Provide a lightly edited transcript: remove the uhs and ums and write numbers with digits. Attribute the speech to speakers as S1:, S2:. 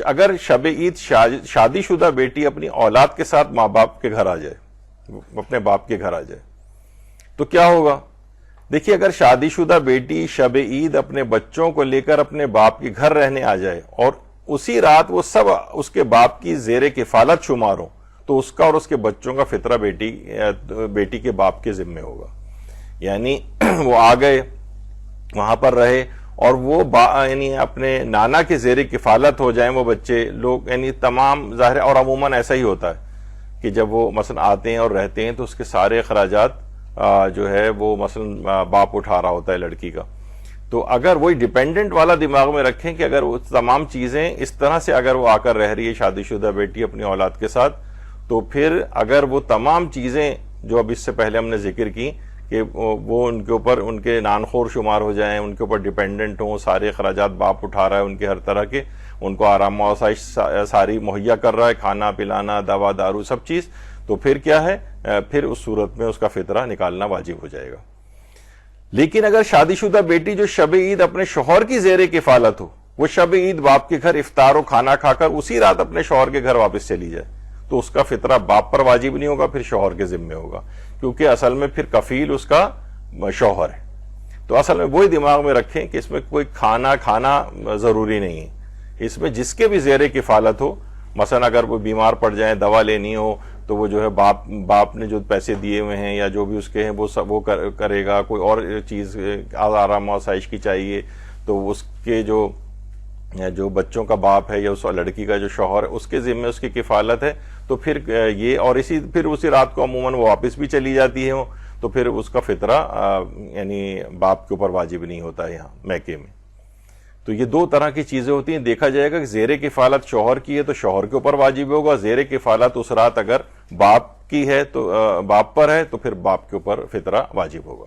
S1: اگر شب عید شادی شدہ بیٹی اپنی اولاد کے ساتھ ماں باپ کے گھر آ جائے، اپنے باپ کے گھر آ جائے، تو کیا ہوگا؟ دیکھیے، اگر شادی شدہ بیٹی شب عید اپنے بچوں کو لے کر اپنے باپ کے گھر رہنے آ جائے اور اسی رات وہ سب اس کے باپ کی زیر کفالت شمار ہو، تو اس کا اور اس کے بچوں کا فطرہ بیٹی کے باپ کے ذمے ہوگا. یعنی وہ آ گئے، وہاں پر رہے، اور وہ یعنی اپنے نانا کے زیر کفالت ہو جائیں وہ بچے لوگ، یعنی تمام ظاہر، اور عموماً ایسا ہی ہوتا ہے کہ جب وہ مثلا آتے ہیں اور رہتے ہیں تو اس کے سارے اخراجات جو ہے وہ مثلا باپ اٹھا رہا ہوتا ہے لڑکی کا. تو اگر وہی ڈیپینڈنٹ والا دماغ میں رکھیں کہ اگر وہ تمام چیزیں اس طرح سے اگر وہ آ کر رہ رہی ہے شادی شدہ بیٹی اپنی اولاد کے ساتھ، تو پھر اگر وہ تمام چیزیں جو اب اس سے پہلے ہم نے ذکر کی کہ وہ ان کے اوپر ان کے نانخور شمار ہو جائیں، ان کے اوپر ڈیپینڈنٹ ہوں، سارے اخراجات باپ اٹھا رہا ہے ان کے ہر طرح کے، ان کو آرام و آسائش ساری مہیا کر رہا ہے، کھانا پلانا دوا دارو سب چیز، تو پھر کیا ہے، پھر اس صورت میں اس کا فطرہ نکالنا واجب ہو جائے گا. لیکن اگر شادی شدہ بیٹی جو شب عید اپنے شوہر کی زیر کفالت ہو، وہ شب عید باپ کے گھر افطار و کھانا کھا کر اسی رات اپنے شوہر کے گھر واپس چلی جائے، تو اس کا فطرہ باپ پر واجب نہیں ہوگا، پھر شوہر کے ذمے ہوگا، کیونکہ اصل میں پھر کفیل اس کا شوہر ہے. تو اصل میں وہی دماغ میں رکھیں کہ اس میں کوئی کھانا ضروری نہیں ہے، اس میں جس کے بھی زیر کفالت ہو، مثلا اگر وہ بیمار پڑ جائیں، دوا لینی ہو، تو وہ جو ہے باپ نے جو پیسے دیے ہوئے ہیں یا جو بھی اس کے ہیں وہ کرے گا. کوئی اور چیز آرام و آسائش کی چاہیے تو اس کے جو بچوں کا باپ ہے یا اس لڑکی کا جو شوہر ہے اس کے ذمے اس کی کفالت ہے. تو پھر یہ اور پھر اسی رات کو عموماً وہ واپس بھی چلی جاتی ہے، تو پھر اس کا فطرہ یعنی باپ کے اوپر واجب نہیں ہوتا ہے یہاں میکے میں. تو یہ دو طرح کی چیزیں ہوتی ہیں. دیکھا جائے گا کہ زیر کفالت شوہر کی ہے تو شوہر کے اوپر واجب ہوگا، زیر کفالت اس رات اگر باپ کی ہے تو باپ پر ہے تو پھر باپ کے اوپر فطرہ واجب ہوگا.